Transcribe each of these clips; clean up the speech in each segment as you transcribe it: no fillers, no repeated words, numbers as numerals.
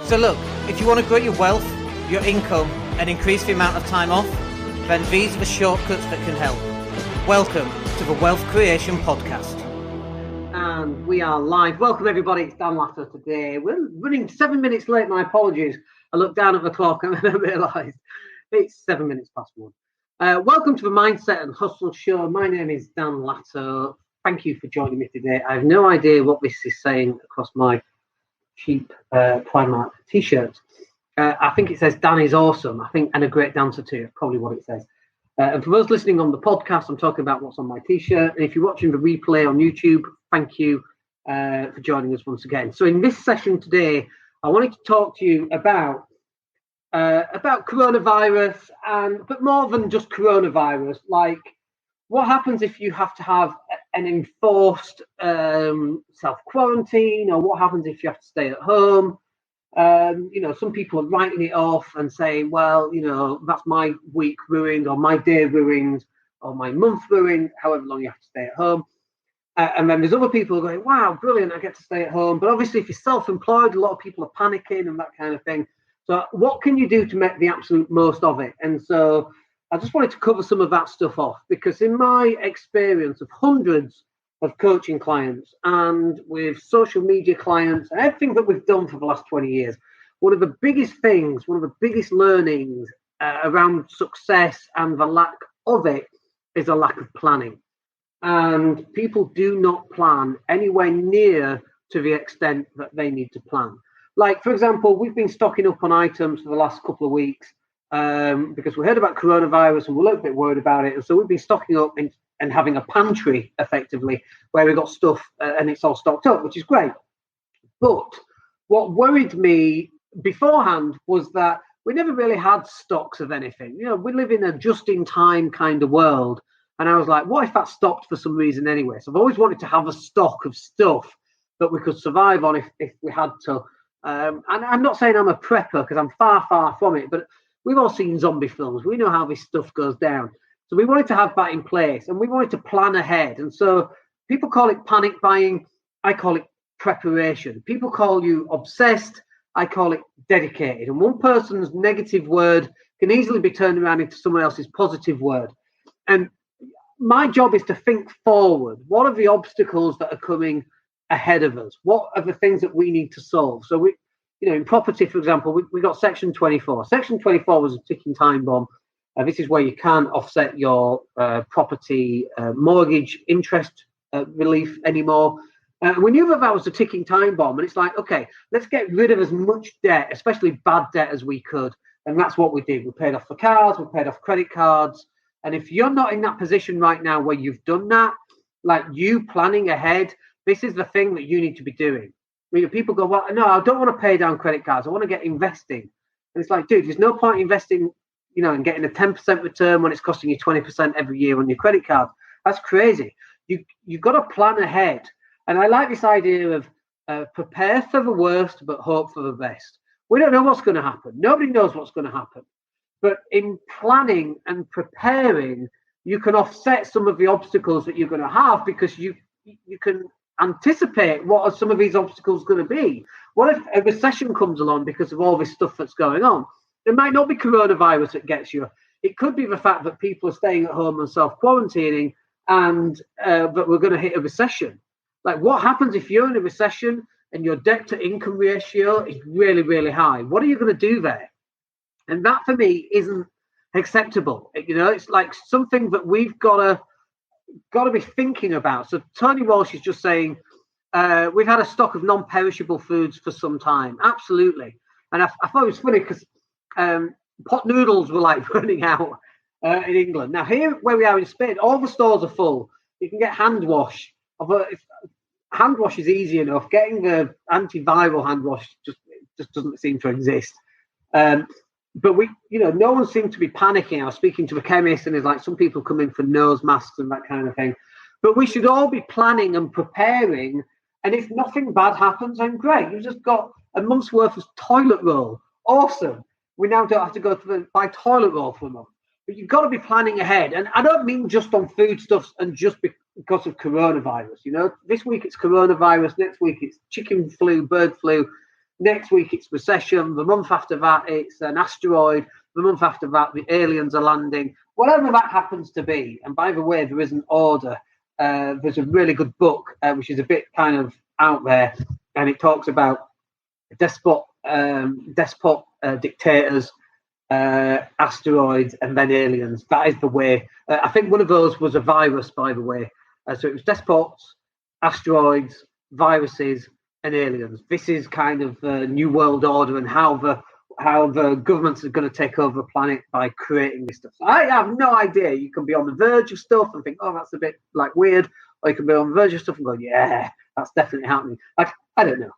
So look, if you want to grow your wealth, your income, and increase the amount of time off, then these are the shortcuts that can help. Welcome to the Wealth Creation Podcast. And we are live. Welcome everybody, it's Dan Latto today. We're running 7 minutes late, my apologies. I looked down at the clock and I realised it's 7 minutes past 1. Welcome to the Mindset and Hustle Show. My name is Dan Latto. Thank you for joining me today. I have no idea what this is saying across my cheap Primark t-shirt. I think it says Dan is awesome, I think, and a great dancer too. Probably what it says. And for those listening on the podcast, I'm talking about what's on my t-shirt. And if you're watching the replay on YouTube, thank you for joining us once again. So in this session today, I wanted to talk to you about coronavirus, but more than just coronavirus, like what happens if you have to have an enforced self-quarantine, or what happens if you have to stay at home. Some people are writing it off and saying, well, that's my week ruined, or my day ruined, or my month ruined, however long you have to stay at home. And then there's other people going, wow, brilliant, I get to stay at home. But obviously, if you're self-employed, a lot of people are panicking and that kind of thing. So what can you do to make the absolute most of it? And so I just wanted to cover some of that stuff off, because in my experience of hundreds of coaching clients and with social media clients and everything that we've done for the last 20 years, one of the biggest learnings around success and the lack of it is a lack of planning. And people do not plan anywhere near to the extent that they need to plan. Like, for example, we've been stocking up on items for the last couple of weeks because we heard about coronavirus and we're a little bit worried about it. And so we've been stocking up and having a pantry, effectively, where we've got stuff and it's all stocked up, which is great. But what worried me beforehand was that we never really had stocks of anything. We live in a just-in-time kind of world. And I was like, what if that stopped for some reason anyway? So I've always wanted to have a stock of stuff that we could survive on if we had to. And I'm not saying I'm a prepper, because I'm far, far from it, but we've all seen zombie films. We know how this stuff goes down. So we wanted to have that in place, and we wanted to plan ahead. And so people call it panic buying. I call it preparation. People call you obsessed. I call it dedicated. And one person's negative word can easily be turned around into someone else's positive word. And my job is to think forward. What are the obstacles that are coming ahead of us? What are the things that we need to solve? So we, in property, for example, we got Section 24. Section 24 was a ticking time bomb. This is where you can't offset your property mortgage interest relief anymore. We knew that was a ticking time bomb, and it's like, okay, let's get rid of as much debt, especially bad debt, as we could. And that's what we did. We paid off the cars, we paid off credit cards. And if you're not in that position right now where you've done that, like you planning ahead, this is the thing that you need to be doing. People go, well, no, I don't want to pay down credit cards. I want to get investing. And it's like, dude, there's no point investing, and getting a 10% return when it's costing you 20% every year on your credit card. That's crazy. You've got to plan ahead. And I like this idea of prepare for the worst, but hope for the best. We don't know what's going to happen. Nobody knows what's going to happen. But in planning and preparing, you can offset some of the obstacles that you're going to have, because you can anticipate what are some of these obstacles going to be. What if a recession comes along because of all this stuff that's going on? It might not be coronavirus that gets you. It could be the fact that people are staying at home and self-quarantining, and that we're going to hit a recession. Like, what happens if you're in a recession and your debt to income ratio is really, really high? What are you going to do there? And that, for me, isn't acceptable. It's like something that we've got to be thinking about. So Tony Walsh is just saying, we've had a stock of non-perishable foods for some time. Absolutely. And I thought it was funny because pot noodles were like running out in England. Now, here where we are in Spain, all the stores are full. You can get hand wash. Hand wash is easy enough. Getting the antiviral hand wash just doesn't seem to exist. But no one seemed to be panicking. I was speaking to a chemist, and there's like some people come in for nose masks and that kind of thing. But we should all be planning and preparing. And if nothing bad happens, then great. You've just got a month's worth of toilet roll. Awesome. We now don't have to go to buy toilet roll for a month. But you've got to be planning ahead. And I don't mean just on foodstuffs and just because of coronavirus. This week it's coronavirus. Next week it's chicken flu, bird flu. Next week it's recession. The month after that it's an asteroid. The month after that the aliens are landing. Whatever that happens to be. And by the way, there is an order. There's a really good book which is a bit kind of out there, and it talks about despot dictators, asteroids, and then aliens. That is the way. I think one of those was a virus, by the way. So it was despots, asteroids, viruses, and aliens. This is kind of the new world order, and how the governments are going to take over the planet by creating this stuff. So I have no idea. You can be on the verge of stuff and think, oh, that's a bit like weird, or you can be on the verge of stuff and go, yeah, that's definitely happening. Like, I don't know.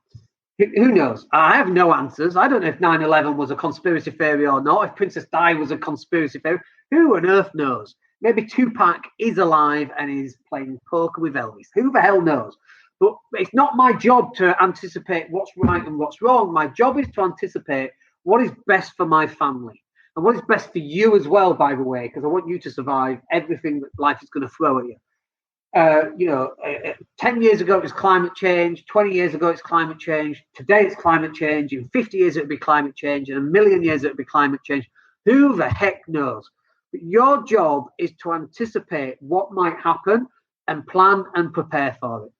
Who knows? I have no answers. I don't know if 9/11 was a conspiracy theory or not, if Princess Di was a conspiracy theory. Who on earth knows? Maybe Tupac is alive and is playing poker with Elvis. Who the hell knows? But it's not my job to anticipate what's right and what's wrong. My job is to anticipate what is best for my family and what is best for you as well, by the way, because I want you to survive everything that life is going to throw at you. 10 years ago it was climate change, 20 years ago it's climate change, today it's climate change, in 50 years it'll be climate change, in a million years it'll be climate change. Who the heck knows? But your job is to anticipate what might happen and plan and prepare for it.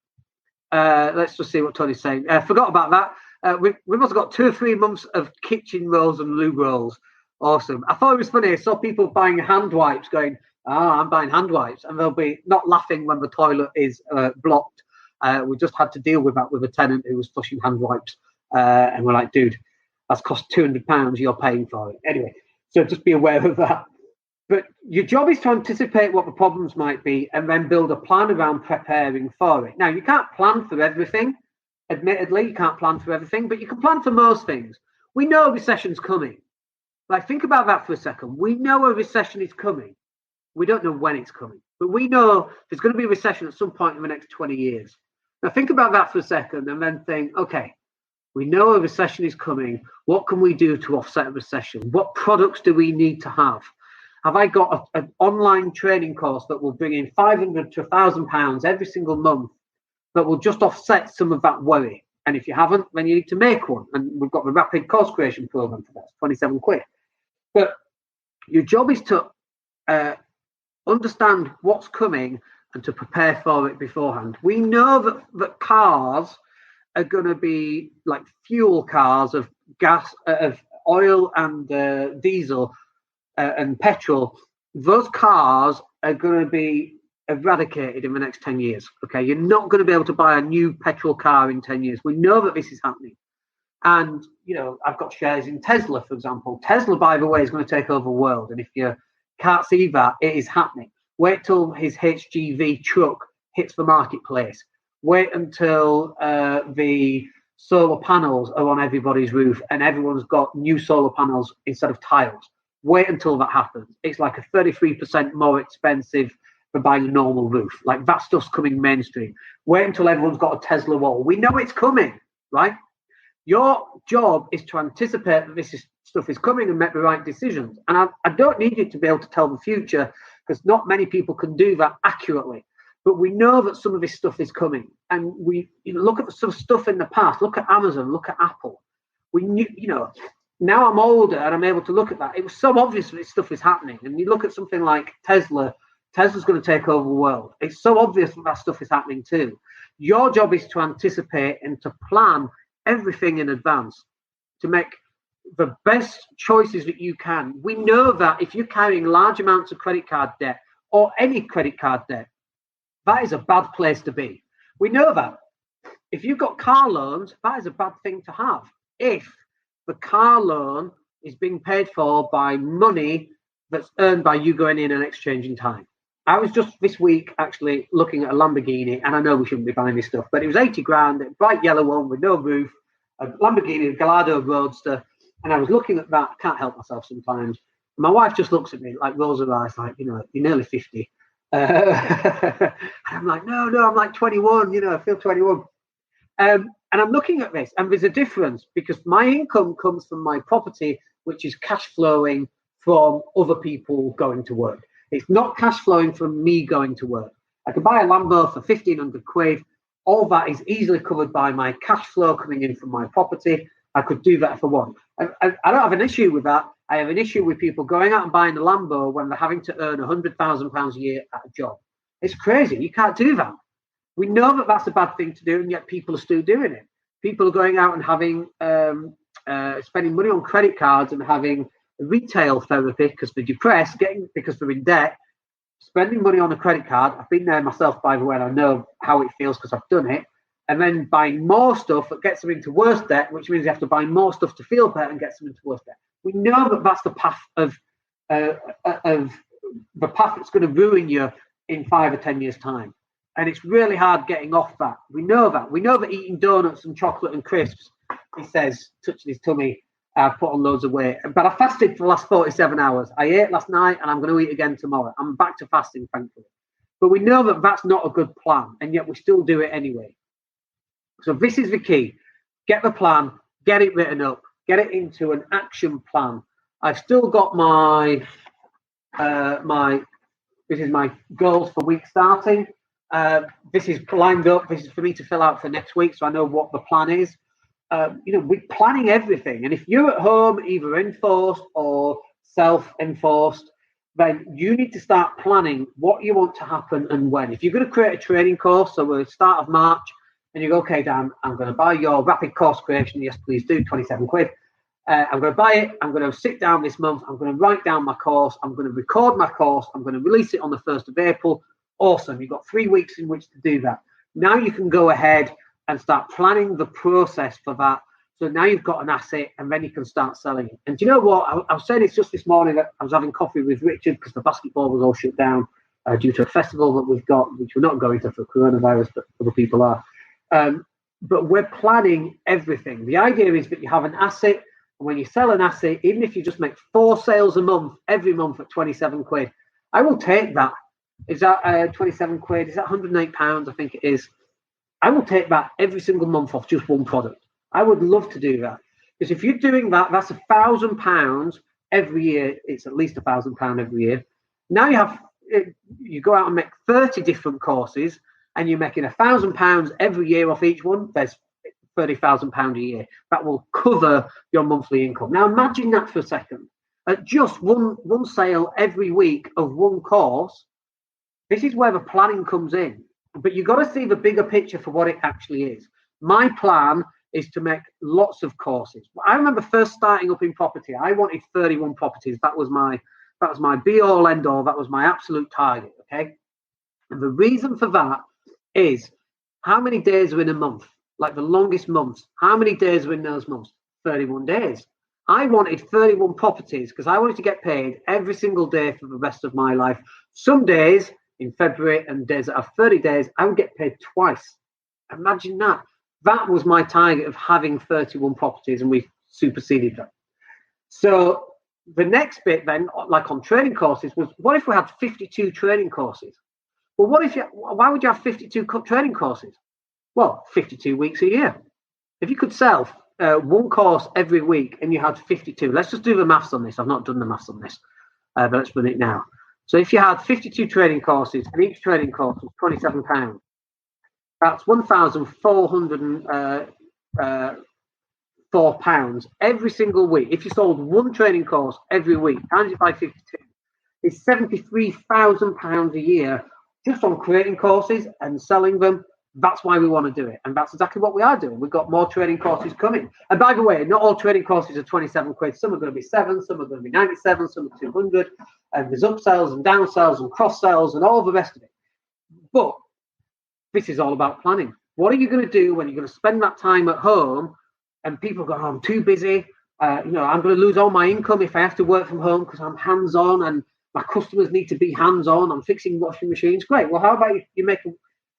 Let's just see what Tony's saying. Forgot about that. We've also got 2 or 3 months of kitchen rolls and loo rolls. Awesome. I thought it was funny. I saw people buying hand wipes going, I'm buying hand wipes, and they'll be not laughing when the toilet is blocked. We just had to deal with that with a tenant who was flushing hand wipes, and we're like, dude, that's cost £200. You're paying for it anyway. So just be aware of that. But your job is to anticipate what the problems might be and then build a plan around preparing for it. Now, you can't plan for everything. Admittedly, you can't plan for everything, but you can plan for most things. We know a recession's coming. Like, think about that for a second. We know a recession is coming. We don't know when it's coming, but we know there's going to be a recession at some point in the next 20 years. Now, think about that for a second and then think, okay, we know a recession is coming. What can we do to offset a recession? What products do we need to have? Have I got an online training course that will bring in £500 to £1,000 every single month that will just offset some of that worry? And if you haven't, then you need to make one. And we've got the rapid course creation program for that, 27 quid. But your job is to understand what's coming and to prepare for it beforehand. We know that cars are going to be like fuel cars of gas, of oil and diesel and petrol. Those cars are going to be eradicated in the next 10 years. Okay, you're not going to be able to buy a new petrol car in 10 years. We know that this is happening. And, I've got shares in Tesla, for example. Tesla, by the way, is going to take over the world. And if you can't see that, it is happening. Wait till his HGV truck hits the marketplace. Wait until the solar panels are on everybody's roof and everyone's got new solar panels instead of tiles. Wait until that happens. It's like a 33% more expensive than buying a normal roof. Like, that stuff's coming mainstream. Wait until everyone's got a Tesla wall. We know it's coming, right? Your job is to anticipate that stuff is coming and make the right decisions. And I don't need you to be able to tell the future, because not many people can do that accurately. But we know that some of this stuff is coming. And we look at some stuff in the past. Look at Amazon. Look at Apple. We knew, now I'm older and I'm able to look at that. It was so obvious that this stuff is happening. And you look at something like Tesla. Tesla's going to take over the world. It's so obvious that stuff is happening too. Your job is to anticipate and to plan everything in advance to make the best choices that you can. We know that if you're carrying large amounts of credit card debt or any credit card debt, that is a bad place to be. We know that. If you've got car loans, that is a bad thing to have. If the car loan is being paid for by money that's earned by you going in and exchanging time. I was just this week actually looking at a Lamborghini, and I know we shouldn't be buying this stuff, but it was 80 grand, a bright yellow one with no roof, a Lamborghini, a Gallardo Roadster, and I was looking at that. I can't help myself sometimes. My wife just looks at me like rolls her eyes, like, you're nearly 50. And I'm like, no, I'm like 21, I feel 21. And I'm looking at this, and there's a difference because my income comes from my property, which is cash flowing from other people going to work. It's not cash flowing from me going to work. I could buy a Lambo for 1,500 quid. All that is easily covered by my cash flow coming in from my property. I could do that if I want. I don't have an issue with that. I have an issue with people going out and buying a Lambo when they're having to earn £100,000 a year at a job. It's crazy. You can't do that. We know that that's a bad thing to do, and yet people are still doing it. People are going out and having spending money on credit cards and having retail therapy because they're depressed, because they're in debt, spending money on a credit card. I've been there myself, by the way, and I know how it feels because I've done it. And then buying more stuff that gets them into worse debt, which means you have to buy more stuff to feel better and gets them into worse debt. We know that that's the path of the path that's going to ruin you in 5 or 10 years' time. And it's really hard getting off that. We know that. We know that eating donuts and chocolate and crisps, he says, touching his tummy, I've put on loads of weight. But I fasted for the last 47 hours. I ate last night and I'm going to eat again tomorrow. I'm back to fasting, thankfully. But we know that that's not a good plan, and yet we still do it anyway. So this is the key. Get the plan, get it written up, get it into an action plan. I've still got my this is my goals for week starting. This is lined up. This is for me to fill out for next week, so I know what the plan is. We're planning everything. And if you're at home, either enforced or self-enforced, then you need to start planning what you want to happen and when. If you're going to create a training course, so we're start of March, and you go, okay, Dan, I'm going to buy your rapid course creation. Yes, please do, 27 quid. I'm going to buy it. I'm going to sit down this month. I'm going to write down my course. I'm going to record my course. I'm going to release it on the 1st of April. Awesome. You've got 3 weeks in which to do that. Now you can go ahead and start planning the process for that. So now you've got an asset, and then you can start selling it. And do you know what? I was saying this just this morning that I was having coffee with Richard because the basketball was all shut down due to a festival that we've got, which we're not going to for coronavirus, but other people are. But we're planning everything. The idea is that you have an asset, and when you sell an asset, even if you just make 4 sales a month, every month at 27 quid, I will take that. Is that 27 quid? Is that £108? I think it is. I will take that every single month off just one product. I would love to do that. Because if you're doing that, that's £1,000 every year. It's at least £1,000 every year. Now you go out and make 30 different courses, and you're making £1,000 every year off each one. There's £30,000 a year. That will cover your monthly income. Now imagine that for a second. At just one sale every week of one course, this is where the planning comes in. But you've got to see the bigger picture for what it actually is. My plan is to make lots of courses. I remember first starting up in property, I wanted 31 properties. That was my be all end all. That was my absolute target. Okay. And the reason for that is how many days are in a month? Like the longest months. How many days are in those months? 31 days. I wanted 31 properties because I wanted to get paid every single day for the rest of my life. Some days in February and days that are 30 days, I would get paid twice. Imagine that. That was my target of having 31 properties, and we superseded that. So the next bit then, like on training courses, was what if we had 52 training courses? Well, why would you have 52 training courses? Well, 52 weeks a year. If you could sell one course every week and you had 52, let's just do the maths on this. I've not done the maths on this, but let's run it now. So if you had 52 training courses and each training course was £27, that's £1,404 every single week. If you sold one training course every week, times it by 52, it's £73,000 a year just on creating courses and selling them. That's why we want to do it. And that's exactly what we are doing. We've got more training courses coming. And by the way, not all training courses are 27 quid. Some are going to be 7, some are going to be 97, some are 200. And there's upsells and downsells and cross sells and all the rest of it. But this is all about planning. What are you going to do when you're going to spend that time at home and people go, oh, I'm too busy. I'm going to lose all my income if I have to work from home because I'm hands-on and my customers need to be hands-on. I'm fixing washing machines. Great. Well, how about you make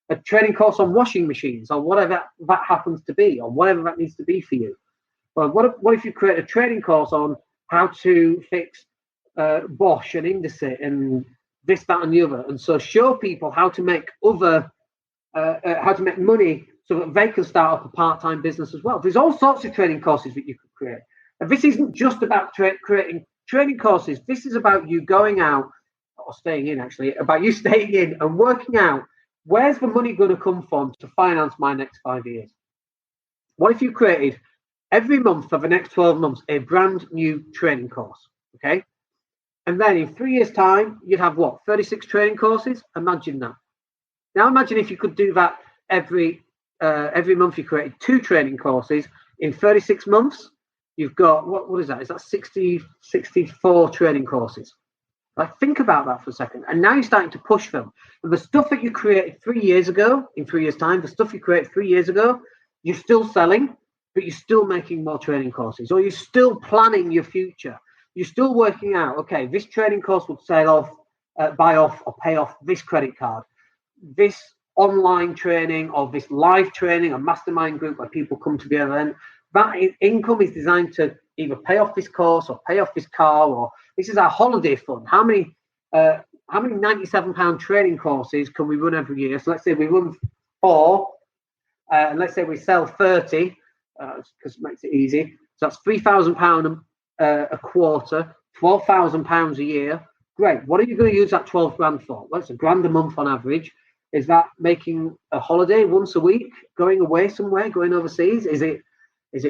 a training course on washing machines or whatever that happens to be, or whatever that needs to be for you? Well, what if you create a training course on how to fix Bosch and Indesit and this, that, and the other, and so show people how to make money so that they can start up a part-time business as well. There's all sorts of training courses that you could create, and this isn't just about creating training courses. This is about you going out or staying in, actually, about you staying in and working out where's the money going to come from to finance my next 5 years. What if you created every month for the next 12 months, a brand new training course. Okay. And then in 3 years' time, you'd have what? 36 training courses? Imagine that. Now imagine if you could do that every month. You created 2 training courses in 36 months. You've got, what is that? Is that 64 training courses? Like, think about that for a second. And now you're starting to push them. And the stuff that you created 3 years ago, in 3 years' time, the stuff you created 3 years ago, you're still selling, but you're still making more training courses, or you're still planning your future. You're still working out, okay, this training course would sell off, buy off or pay off this credit card, this online training or this live training, a mastermind group where people come together. And that income is designed to either pay off this course or pay off this car, or this is our holiday fund. How many £97 training courses can we run every year? So let's say we run 4, and let's say we sell 30, because it makes it easy. So that's £3,000 a quarter, £12,000 a year. Great. What are you going to use that 12 grand for? Well, it's £1 a month on average. Is that making a holiday once a week, going away somewhere, going overseas? Is it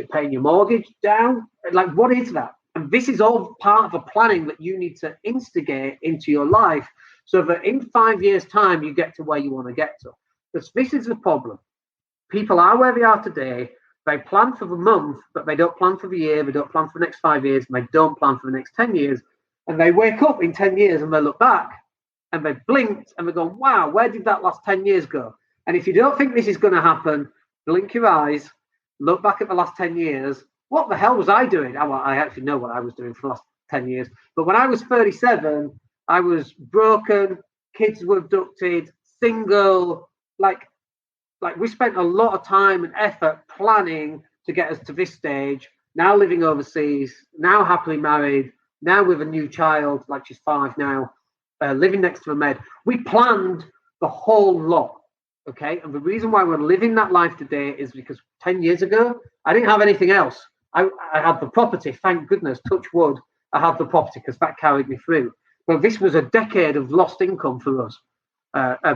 paying your mortgage down? Like, what is that? And this is all part of a planning that you need to instigate into your life so that in 5 years' time, you get to where you want to get to. Because this is the problem. People are where they are today. They plan for the month, but they don't plan for the year. They don't plan for the next 5 years. And they don't plan for the next 10 years. And they wake up in 10 years and they look back and they blinked and they go, wow, where did that last 10 years go? And if you don't think this is going to happen, blink your eyes, look back at the last 10 years. What the hell was I doing? I actually know what I was doing for the last 10 years. But when I was 37, I was broken, kids were abducted, single. Like we spent a lot of time and effort planning to get us to this stage. Now living overseas, now happily married, now with a new child, like she's 5 now, living next to a med. We planned the whole lot. Okay, and the reason why we're living that life today is because 10 years ago, I didn't have anything else. I had the property, thank goodness, touch wood, I had the property because that carried me through. But this was a decade of lost income for us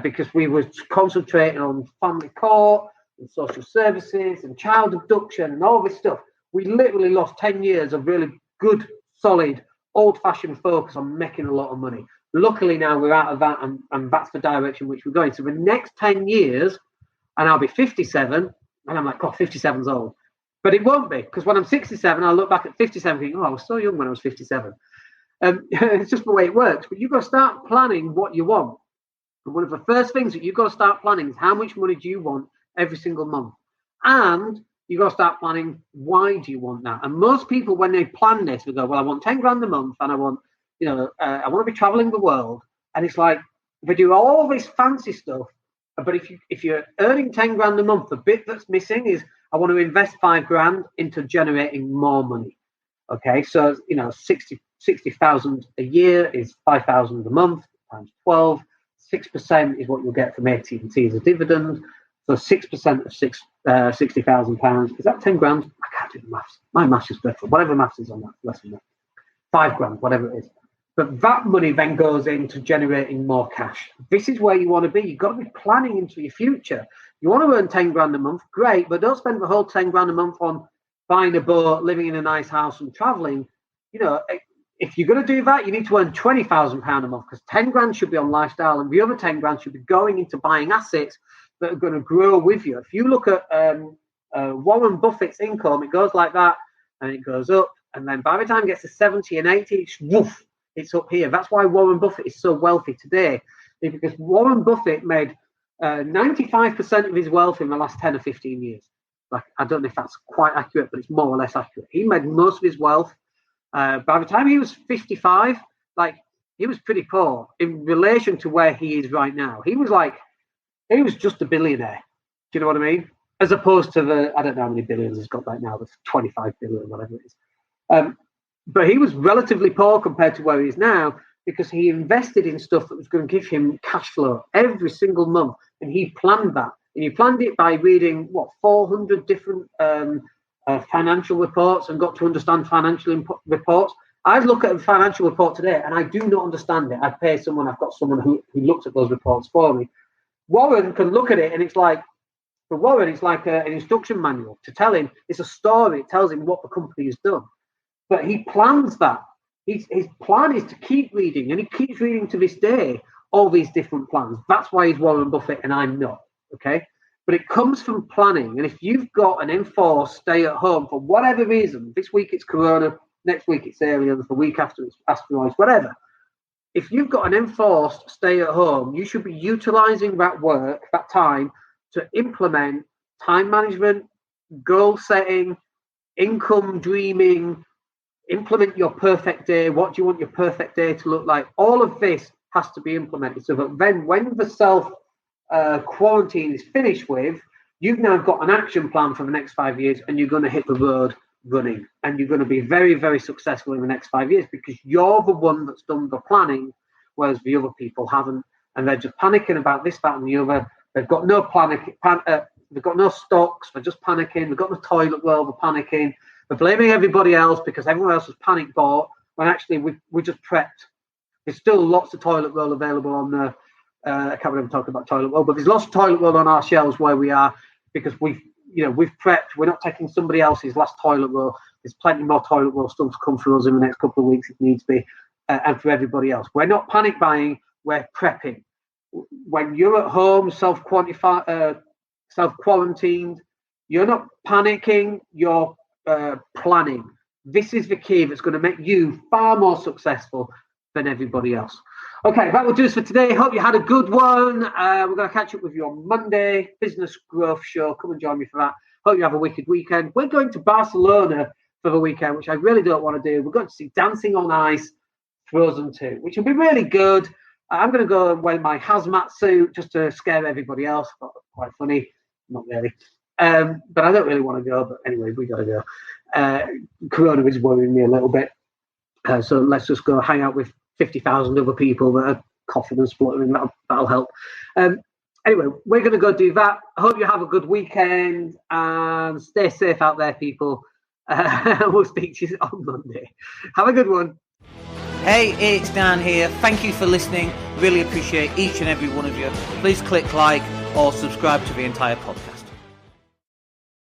because we were concentrating on family court and social services and child abduction and all this stuff. We literally lost 10 years of really good, solid, old-fashioned focus on making a lot of money. Luckily now we're out of that, and that's the direction which we're going. So the next 10 years, and I'll be 57, and I'm like, God, 57's old. But it won't be, because when I'm 67, I'll look back at 57 thinking, oh, I was so young when I was 57. It's just the way it works. But you've got to start planning what you want. And one of the first things that you've got to start planning is how much money do you want every single month? And you've got to start planning, why do you want that? And most people, when they plan this, will go, well, I want 10 grand a month, and I want, I want to be traveling the world. And it's like, they do all this fancy stuff. But if you're earning 10 grand a month, the bit that's missing is, I want to invest 5 grand into generating more money. Okay, so 60,000 a year is 5,000 a month times 12. 6% is what you'll get from AT&T as a dividend. So 6% of £60,000 is that 10 grand? I can't do the maths. My maths is dreadful. Whatever maths is on that, less than that. 5 grand, whatever it is. But that money then goes into generating more cash. This is where you want to be. You've got to be planning into your future. You want to earn 10 grand a month, great, but don't spend the whole 10 grand a month on buying a boat, living in a nice house and traveling. If you're going to do that, you need to earn £20,000 a month, because 10 grand should be on lifestyle and the other 10 grand should be going into buying assets that are going to grow with you. If you look at Warren Buffett's income, it goes like that and it goes up. And then by the time it gets to 70 and 80, it's up here. That's why Warren Buffett is so wealthy today, because Warren Buffett made 95% of his wealth in the last 10 or 15 years. Like, I don't know if that's quite accurate, but it's more or less accurate. He made most of his wealth. By the time he was 55, he was pretty poor in relation to where he is right now. He was just a billionaire. Do you know what I mean? As opposed to I don't know how many billions he's got right now. There's 25 billion, whatever it is. But he was relatively poor compared to where he is now, because he invested in stuff that was going to give him cash flow every single month. And he planned that. And he planned it by reading, 400 different financial reports, and got to understand financial reports. I look at a financial report today and I do not understand it. I've got someone who looks at those reports for me. Warren can look at it and it's like, For Warren, it's like an instruction manual to tell him. It's a story. It tells him what the company has done. But he plans that. His plan is to keep reading, and he keeps reading to this day all these different plans. That's why he's Warren Buffett and I'm not, okay? But it comes from planning. And if you've got an enforced stay at home for whatever reason, this week it's Corona, next week it's aliens, the week after it's asteroids, whatever. If you've got an enforced stay at home, you should be utilizing that work, that time, to implement time management, goal setting, income dreaming, implement your perfect day. What do you want your perfect day to look like? All of this has to be implemented so that then when the self quarantine is finished with, you've now got an action plan for the next 5 years, and you're going to hit the road running, and you're going to be very, very successful in the next 5 years because you're the one that's done the planning, whereas the other people haven't, and they're just panicking about this, that, and the other. They've got no they've got no stocks. They're just panicking. They've got no toilet roll. They're panicking. They're blaming everybody else because everyone else was panic bought when actually we just prepped. There's still lots of toilet roll available on the. I can't remember talking about toilet roll, but there's lots of toilet roll on our shelves where we are because we've prepped. We're not taking somebody else's last toilet roll. There's plenty more toilet roll stuff to come for us in the next couple of weeks if needs be, and for everybody else. We're not panic buying. We're prepping. When you're at home, self-quarantined, you're not panicking. You're planning. This is the key that's going to make you far more successful than everybody else. Okay, that will do us for today. Hope you had a good one. We're going to catch up with you on Monday. Business Growth Show. Come and join me for that. Hope you have a wicked weekend. We're going to Barcelona for the weekend, which I really don't want to do. We're going to see Dancing on Ice Frozen 2, which will be really good. I'm going to go and wear my hazmat suit just to scare everybody else. Quite funny. Not really. But I don't really want to go. But anyway, we got to go. Corona is worrying me a little bit. So let's just go hang out with 50,000 other people that are coughing and spluttering. That'll help. Anyway, we're going to go do that. I hope you have a good weekend and stay safe out there, people. We'll speak to you on Monday. Have a good one. Hey, it's Dan here. Thank you for listening. Really appreciate each and every one of you. Please click like or subscribe to the entire podcast.